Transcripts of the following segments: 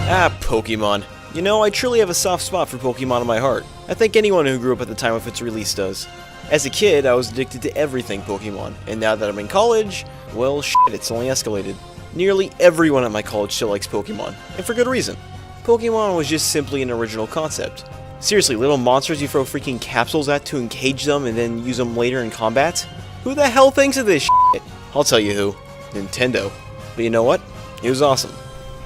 Pokemon. You know, I truly have a soft spot for Pokemon in my heart. I think anyone who grew up at the time of its release does. As a kid, I was addicted to everything Pokemon, and now that I'm in college, well, shit, it's only escalated. Nearly everyone at my college still likes Pokemon, and for good reason. Pokemon was just simply an original concept. Seriously, little monsters you throw freaking capsules at to engage them and then use them later in combat? Who the hell thinks of this shit? I'll tell you who. Nintendo. But you know what? It was awesome.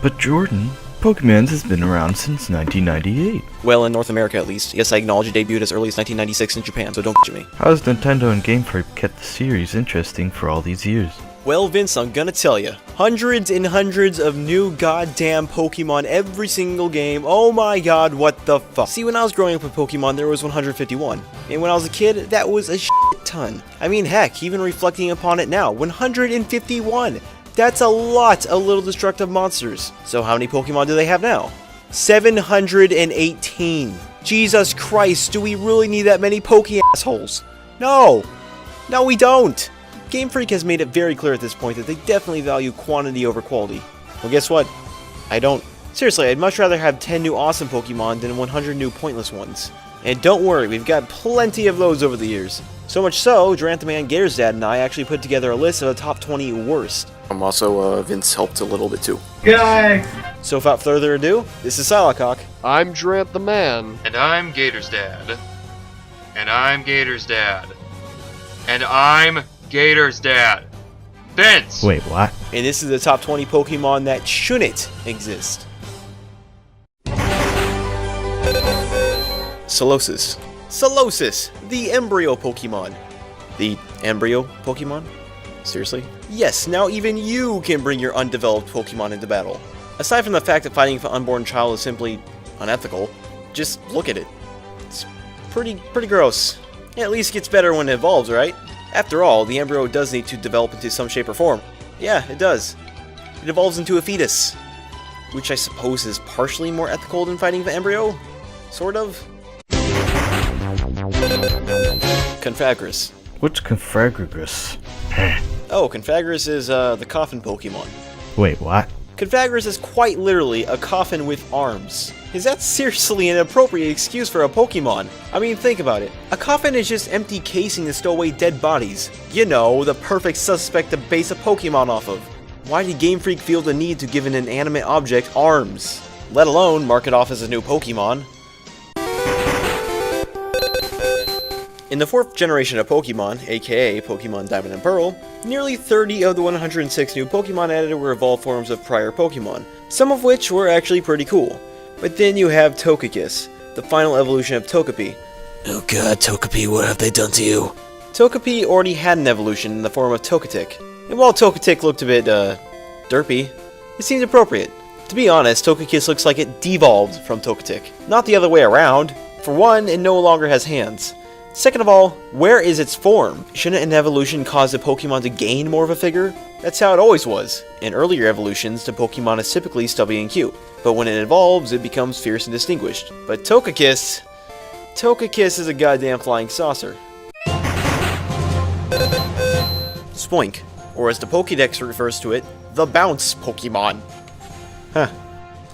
But Jordan, Pokemon has been around since 1998. Well, in North America at least. Yes, I acknowledge it debuted as early as 1996 in Japan, so don't bitch at me. How has Nintendo and Game Freak kept the series interesting for all these years? Well, Vince, I'm gonna tell you. Hundreds and hundreds of new goddamn Pokemon every single game. Oh my god, what the fuck. See, when I was growing up with Pokemon, there was 151. And when I was a kid, that was a shit ton. I mean, heck, even reflecting upon it now, 151! That's a lot of little destructive monsters. So how many Pokemon do they have now? 718. Jesus Christ, do we really need that many Poke-assholes? No! No, we don't! Game Freak has made it very clear at this point that they definitely value quantity over quality. Well, guess what? I don't. Seriously, I'd much rather have 10 new awesome Pokemon than 100 new pointless ones. And don't worry, we've got plenty of those over the years. So much so, Durant the Man, Gator's Dad, and I actually put together a list of the top 20 worst. Also, Vince helped a little bit too. Guy! So without further ado, this is Silacock. I'm Durant the Man. And I'm Gator's Dad. And I'm Gator's Dad. And I'm Gator's Dad. Vince! Wait, what? And this is the top 20 Pokemon that shouldn't exist. Solosis. Solosis, the embryo Pokemon. The embryo Pokemon? Seriously? Yes, now even you can bring your undeveloped Pokemon into battle. Aside from the fact that fighting for an unborn child is simply unethical, just look at it. It's pretty gross. It at least gets better when it evolves, right? After all, the embryo does need to develop into some shape or form. Yeah, it does. It evolves into a fetus. Which I suppose is partially more ethical than fighting the embryo? Sort of? Confagris. What's Confagris? Oh, Confagris is the coffin Pokemon. Wait, what? Confagris is quite literally a coffin with arms. Is that seriously an appropriate excuse for a Pokemon? I mean, think about it. A coffin is just empty casing to stow away dead bodies. You know, the perfect suspect to base a Pokemon off of. Why did Game Freak feel the need to give an inanimate object arms? Let alone mark it off as a new Pokemon. In the 4th generation of Pokemon, aka Pokemon Diamond and Pearl, nearly 30 of the 106 new Pokemon added were evolved forms of prior Pokemon, some of which were actually pretty cool. But then you have Togekiss, the final evolution of Togepi. Oh god, Togepi, what have they done to you? Togepi already had an evolution in the form of Togetic, and while Togetic looked a bit, derpy, it seemed appropriate. To be honest, Togekiss looks like it devolved from Togetic, not the other way around. For one, it no longer has hands. Second of all, where is its form? Shouldn't an evolution cause the Pokemon to gain more of a figure? That's how it always was. In earlier evolutions, the Pokemon is typically stubby and cute, but when it evolves, it becomes fierce and distinguished. But Togekiss is a goddamn flying saucer. Spoink, or as the Pokédex refers to it, the Bounce Pokemon. Huh.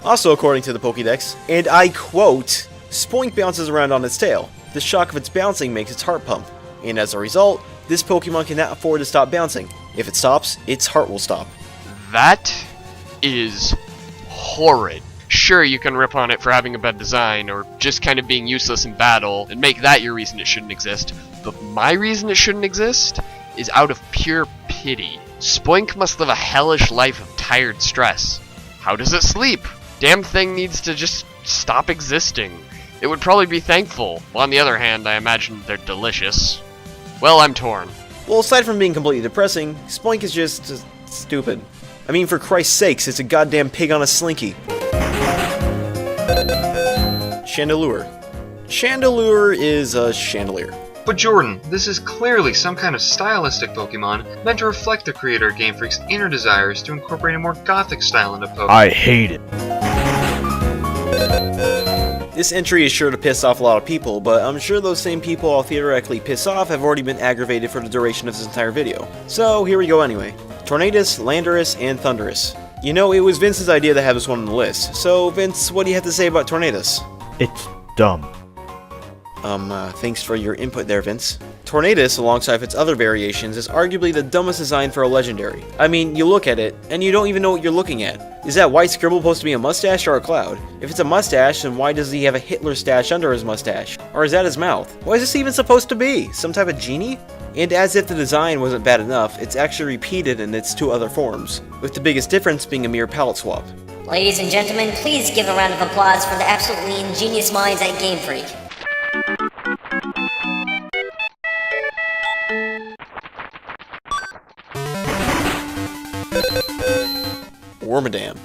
Also according to the Pokédex, and I quote, Spoink bounces around on its tail. The shock of its bouncing makes its heart pump, and as a result, this Pokemon cannot afford to stop bouncing. If it stops, its heart will stop. That is horrid. Sure, you can rip on it for having a bad design, or just kind of being useless in battle, and make that your reason it shouldn't exist. But my reason it shouldn't exist is out of pure pity. Spoink must live a hellish life of tired stress. How does it sleep? Damn thing needs to just stop existing. It would probably be thankful. Well, on the other hand, I imagine they're delicious. Well, I'm torn. Well, aside from being completely depressing, Spoink is just stupid. I mean, for Christ's sakes, it's a goddamn pig on a slinky. Chandelure. Chandelure is a chandelier. But Jordan, this is clearly some kind of stylistic Pokemon meant to reflect the creator of Game Freak's inner desires to incorporate a more gothic style into Pokemon. I hate it. This entry is sure to piss off a lot of people, but I'm sure those same people I'll theoretically piss off have already been aggravated for the duration of this entire video. So here we go anyway. Tornadus, Landorus, and Thundurus. You know, it was Vince's idea to have this one on the list. So, Vince, what do you have to say about Tornadus? It's dumb. Thanks for your input there, Vince. Tornadus, alongside its other variations, is arguably the dumbest design for a legendary. I mean, you look at it, and you don't even know what you're looking at. Is that white scribble supposed to be a mustache or a cloud? If it's a mustache, then why does he have a Hitler stash under his mustache? Or is that his mouth? What is this even supposed to be? Some type of genie? And as if the design wasn't bad enough, it's actually repeated in its two other forms, with the biggest difference being a mere palette swap. Ladies and gentlemen, please give a round of applause for the absolutely ingenious minds at Game Freak. Wormadam.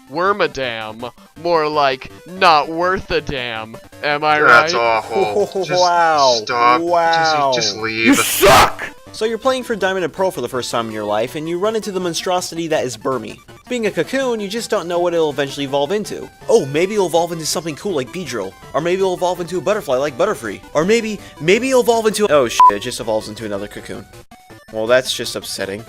Wormadam. More like, not worth a damn. Am I right? That's awful. Just Wow. stop. Wow. Just leave. You suck! So you're playing for Diamond and Pearl for the first time in your life, and you run into the monstrosity that is Burmy. Being a cocoon, you just don't know what it'll eventually evolve into. Oh, maybe it'll evolve into something cool like Beedrill. Or maybe it'll evolve into a butterfly like Butterfree. Or maybe it'll evolve into oh shit, it just evolves into another cocoon. Well, that's just upsetting.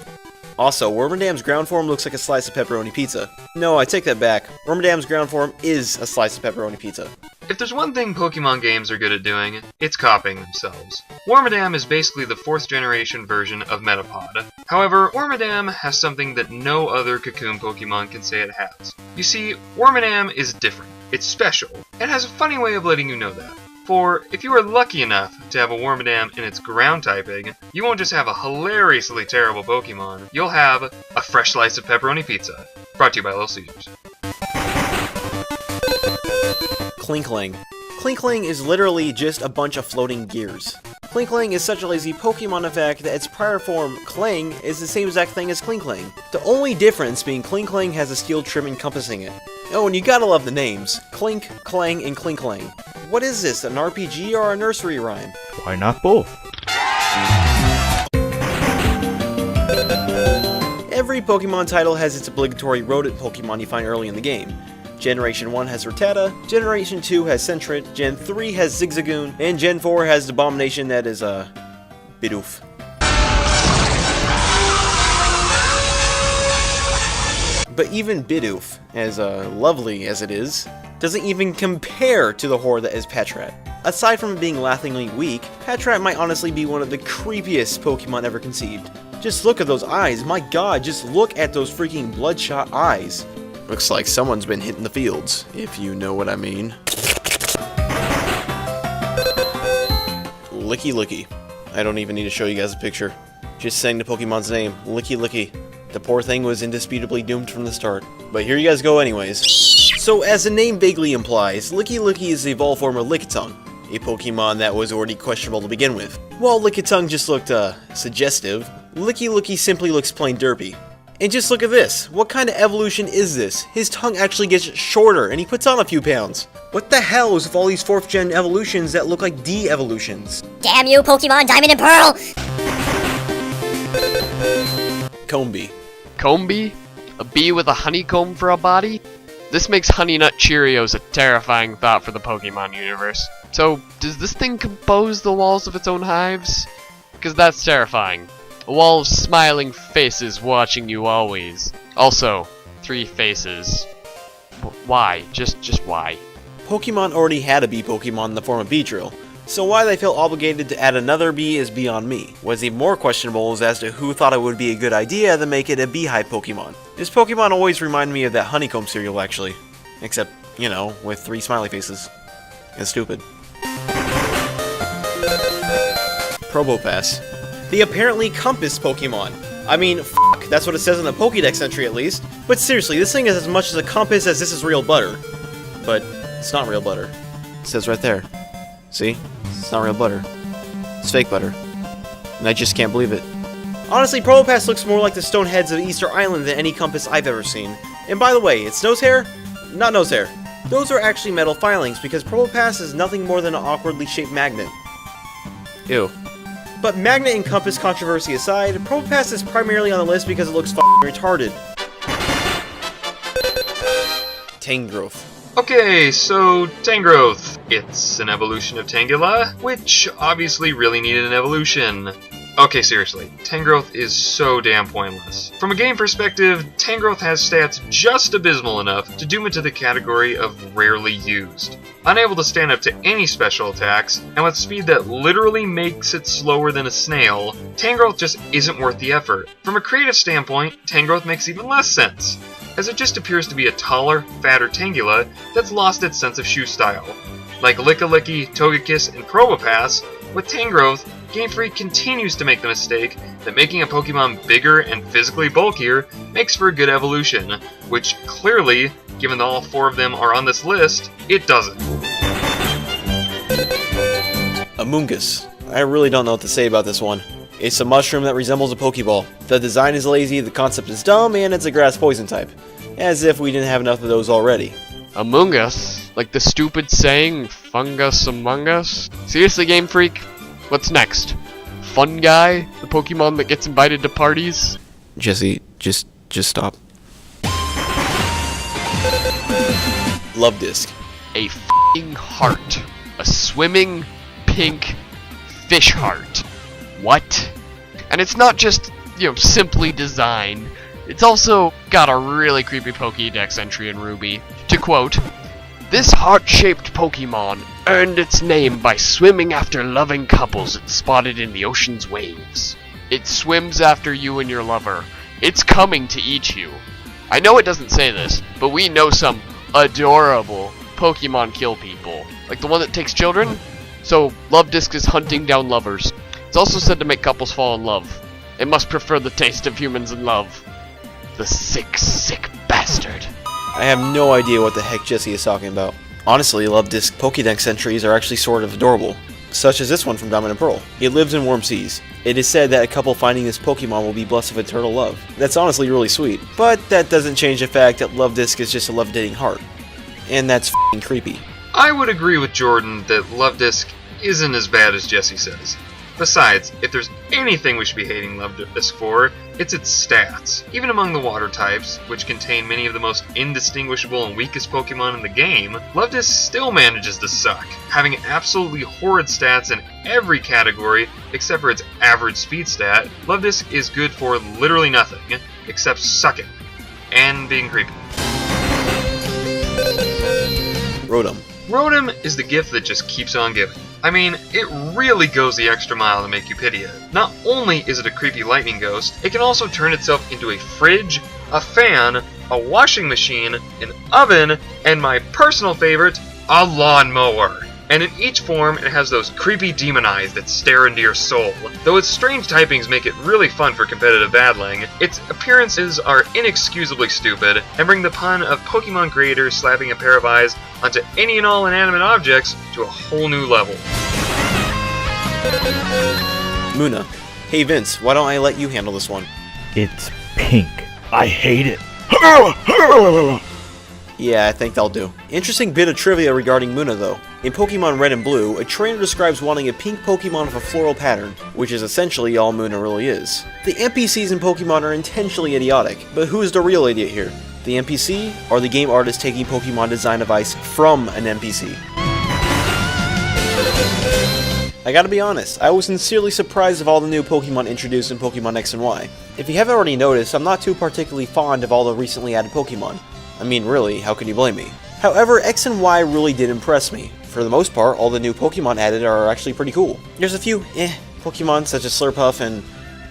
Also, Wormadam's ground form looks like a slice of pepperoni pizza. No, I take that back. Wormadam's ground form is a slice of pepperoni pizza. If there's one thing Pokemon games are good at doing, it's copying themselves. Wormadam is basically the 4th generation version of Metapod. However, Wormadam has something that no other cocoon Pokemon can say it has. You see, Wormadam is different. It's special. It has a funny way of letting you know that. For if you are lucky enough to have a Wormadam in its ground typing, you won't just have a hilariously terrible Pokemon, you'll have a fresh slice of pepperoni pizza. Brought to you by Little Caesars. Klinkling. Klinkling is literally just a bunch of floating gears. Klinkling is such a lazy Pokemon in fact that its prior form, Kling, is the same exact thing as Klinkling. The only difference being Klinkling has a steel trim encompassing it. Oh, and you gotta love the names. Clink, Clang, and Klinkling. What is this, an RPG or a nursery rhyme? Why not both? Every Pokemon title has its obligatory rodent Pokemon you find early in the game. Generation 1 has Rattata, Generation 2 has Sentret, Gen 3 has Zigzagoon, and Gen 4 has the abomination that is, Bidoof. But even Bidoof, as lovely as it is, doesn't even compare to the horror that is Patrat. Aside from being laughingly weak, Patrat might honestly be one of the creepiest Pokemon ever conceived. Just look at those eyes, my god, just look at those freaking bloodshot eyes. Looks like someone's been hitting the fields, if you know what I mean. Licky Licky. I don't even need to show you guys a picture. Just saying the Pokemon's name, Licky Licky. The poor thing was indisputably doomed from the start. But here you guys go anyways. So as the name vaguely implies, Licky Licky is the evolved form of Lickitung, a Pokemon that was already questionable to begin with. While Lickitung just looked, suggestive, Licky Licky simply looks plain derpy. And just look at this. What kind of evolution is this? His tongue actually gets shorter, and he puts on a few pounds. What the hell is with all these 4th gen evolutions that look like de-evolutions? Damn you, Pokemon Diamond and Pearl! Combee. Combee? A bee with a honeycomb for a body? This makes Honey Nut Cheerios a terrifying thought for the Pokemon universe. So, does this thing compose the walls of its own hives? Because that's terrifying. A wall of smiling faces watching you always. Also, 3 faces. Why? Just why? Pokemon already had a bee Pokemon in the form of Beedrill, so why they felt obligated to add another bee is beyond me. What's even more questionable is as to who thought it would be a good idea to make it a beehive Pokemon. This Pokemon always reminded me of that honeycomb cereal actually. Except, you know, with 3 smiley faces. It's stupid. Probopass. The apparently compass Pokemon. I mean, fuck, that's what it says in the Pokédex entry at least. But seriously, this thing is as much as a compass as this is real butter. But it's not real butter. It says right there. See? It's not real butter. It's fake butter. And I just can't believe it. Honestly, Probopass looks more like the stone heads of Easter Island than any compass I've ever seen. And by the way, its nose hair? Not nose hair. Those are actually metal filings because Probopass is nothing more than an awkwardly shaped magnet. Ew. But magnet and compass controversy aside, Probopass is primarily on the list because it looks f***ing retarded. Tangrowth. Okay, so Tangrowth. It's an evolution of Tangela, which obviously really needed an evolution. Okay, seriously, Tangrowth is so damn pointless. From a game perspective, Tangrowth has stats just abysmal enough to doom it to the category of rarely used. Unable to stand up to any special attacks, and with speed that literally makes it slower than a snail, Tangrowth just isn't worth the effort. From a creative standpoint, Tangrowth makes even less sense, as it just appears to be a taller, fatter Tangela that's lost its sense of shoe style. Like Lickilicky, Togekiss, and Probopass, with Tangrowth, Game Freak continues to make the mistake that making a Pokemon bigger and physically bulkier makes for a good evolution, which clearly, given that all 4 of them are on this list, it doesn't. Amoonguss. I really don't know what to say about this one. It's a mushroom that resembles a Pokeball. The design is lazy, the concept is dumb, and it's a grass poison type. As if we didn't have enough of those already. Amoonguss? Like the stupid saying, fungus among us? Seriously, Game Freak? What's next? Fun Guy? The Pokemon that gets invited to parties? Jesse, just stop. Love Disc. A f***ing heart. A swimming, pink fish heart. What? And it's not just, simply designed. It's also got a really creepy Pokédex entry in Ruby. To quote, "This heart-shaped Pokemon earned its name by swimming after loving couples it spotted in the ocean's waves. It swims after you and your lover. It's coming to eat you." I know it doesn't say this, but we know some adorable Pokemon kill people. Like the one that takes children? So, Love Disc is hunting down lovers. It's also said to make couples fall in love. It must prefer the taste of humans in love. The sick, sick bastard. I have no idea what the heck Jesse is talking about. Honestly, Love Disc Pokédex entries are actually sort of adorable, such as this one from Diamond and Pearl. It lives in warm seas. It is said that a couple finding this Pokemon will be blessed with eternal love. That's honestly really sweet, but that doesn't change the fact that Love Disc is just a levitating heart. And that's f***ing creepy. I would agree with Jordan that Love Disc isn't as bad as Jesse says. Besides, if there's anything we should be hating Love Disc for, it's its stats. Even among the water types, which contain many of the most indistinguishable and weakest Pokemon in the game, Love Disc still manages to suck, having absolutely horrid stats in every category except for its average speed stat. Love Disc is good for literally nothing, except sucking, and being creepy. Rotom. Rotom is the gift that just keeps on giving. I mean, it really goes the extra mile to make you pity it. Not only is it a creepy lightning ghost, it can also turn itself into a fridge, a fan, a washing machine, an oven, and my personal favorite, a lawnmower. And in each form, it has those creepy demon eyes that stare into your soul. Though its strange typings make it really fun for competitive battling, its appearances are inexcusably stupid, and bring the pun of Pokemon creators slapping a pair of eyes onto any and all inanimate objects to a whole new level. Munna. Hey Vince, why don't I let you handle this one? It's pink. I hate it. Yeah, I think that'll do. Interesting bit of trivia regarding Munna though. In Pokemon Red and Blue, a trainer describes wanting a pink Pokemon with a floral pattern, which is essentially all Munna really is. The NPCs in Pokemon are intentionally idiotic, but who is the real idiot here? The NPC, or the game artist taking Pokemon design advice from an NPC? I gotta be honest, I was sincerely surprised of all the new Pokemon introduced in Pokemon X and Y. If you haven't already noticed, I'm not too particularly fond of all the recently added Pokemon. I mean, really, how can you blame me? However, X and Y really did impress me. For the most part, all the new Pokemon added are actually pretty cool. There's a few Pokemon such as Slurpuff and,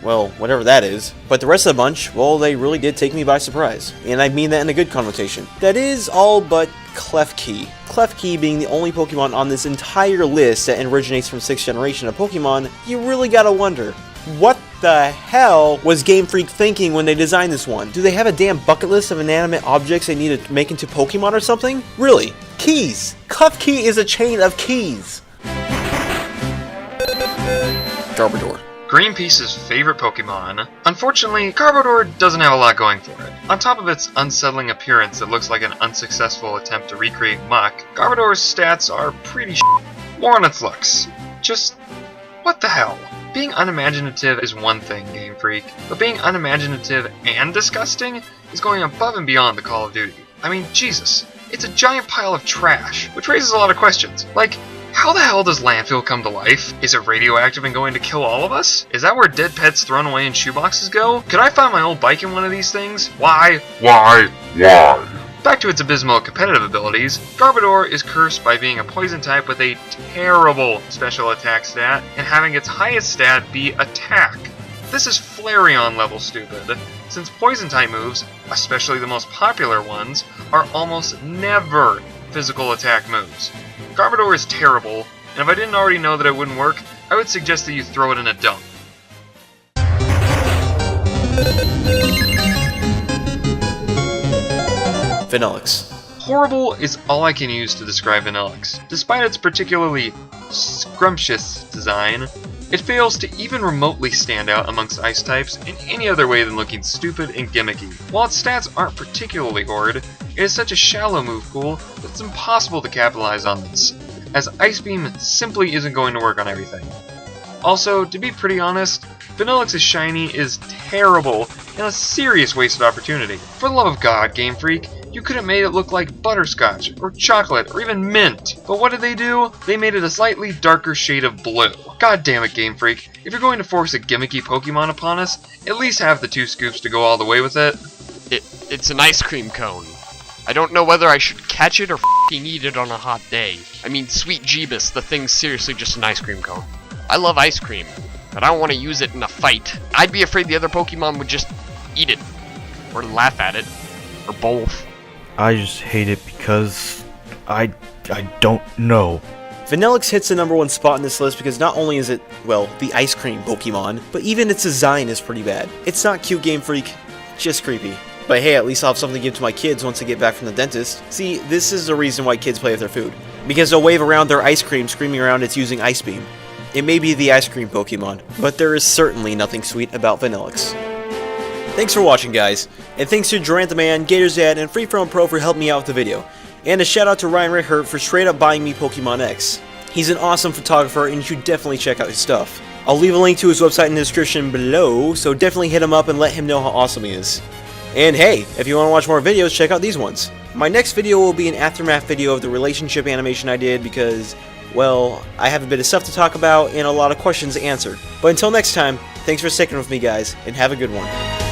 well, whatever that is. But the rest of the bunch, well, they really did take me by surprise. And I mean that in a good connotation. That is all but Klefki. Klefki being the only Pokemon on this entire list that originates from 6th generation of Pokemon, you really gotta wonder, what the hell was Game Freak thinking when they designed this one? Do they have a damn bucket list of inanimate objects they need to make into Pokemon or something? Really? Keys! Klefki is a chain of keys! Garbodor. Greenpeace's favorite Pokemon. Unfortunately, Garbodor doesn't have a lot going for it. On top of its unsettling appearance that looks like an unsuccessful attempt to recreate muck, Garbodor's stats are pretty More on its looks. Just, what the hell? Being unimaginative is one thing, Game Freak, but being unimaginative and disgusting is going above and beyond the Call of Duty. I mean, Jesus, it's a giant pile of trash, which raises a lot of questions. Like, How the hell does landfill come to life? Is it radioactive and going to kill all of us? Is that where dead pets thrown away in shoeboxes go? Could I find my old bike in one of these things? Why? Back to its abysmal competitive abilities, Garbodor is cursed by being a poison type with a terrible special attack stat, and having its highest stat be attack. This is Flareon level stupid, since poison type moves, especially the most popular ones, are almost never physical attack moves. Garbodor is terrible, and if I didn't already know that it wouldn't work, I would suggest that you throw it in a dump. Vanillix. Horrible is all I can use to describe Vanillix. Despite its particularly scrumptious design, it fails to even remotely stand out amongst ice types in any other way than looking stupid and gimmicky. While its stats aren't particularly horrid, it is such a shallow move pool that it's impossible to capitalize on this, as Ice Beam simply isn't going to work on everything. Also, to be pretty honest, Vanillix's shiny is terrible and a serious wasted opportunity. For the love of God, Game Freak, you could have made it look like butterscotch, or chocolate, or even mint. But what did they do? They made it a slightly darker shade of blue. God damn it, Game Freak. If you're going to force a gimmicky Pokemon upon us, at least have the 2 scoops to go all the way with it. It's an ice cream cone. I don't know whether I should catch it or f***ing eat it on a hot day. I mean, sweet Jeebus, the thing's seriously just an ice cream cone. I love ice cream, but I don't want to use it in a fight. I'd be afraid the other Pokemon would just eat it, or laugh at it, or both. I just hate it because I don't know. Vanillix hits the #1 spot in this list because not only is it, well, the ice cream Pokemon, but even its design is pretty bad. It's not cute, Game Freak, just creepy. But hey, at least I'll have something to give to my kids once they get back from the dentist. See, this is the reason why kids play with their food. Because they'll wave around their ice cream screaming around it's using Ice Beam. It may be the ice cream Pokemon, but there is certainly nothing sweet about Vanillix. Thanks for watching, guys, and thanks to Durant the Man, Gatorzad, and Freeform Pro for helping me out with the video. And a shout out to Ryan Rickert for straight up buying me Pokemon X. He's an awesome photographer and you should definitely check out his stuff. I'll leave a link to his website in the description below, so definitely hit him up and let him know how awesome he is. And hey, if you want to watch more videos, check out these ones. My next video will be an aftermath video of the relationship animation I did because, well, I have a bit of stuff to talk about and a lot of questions to answer. But until next time, thanks for sticking with me, guys, and have a good one.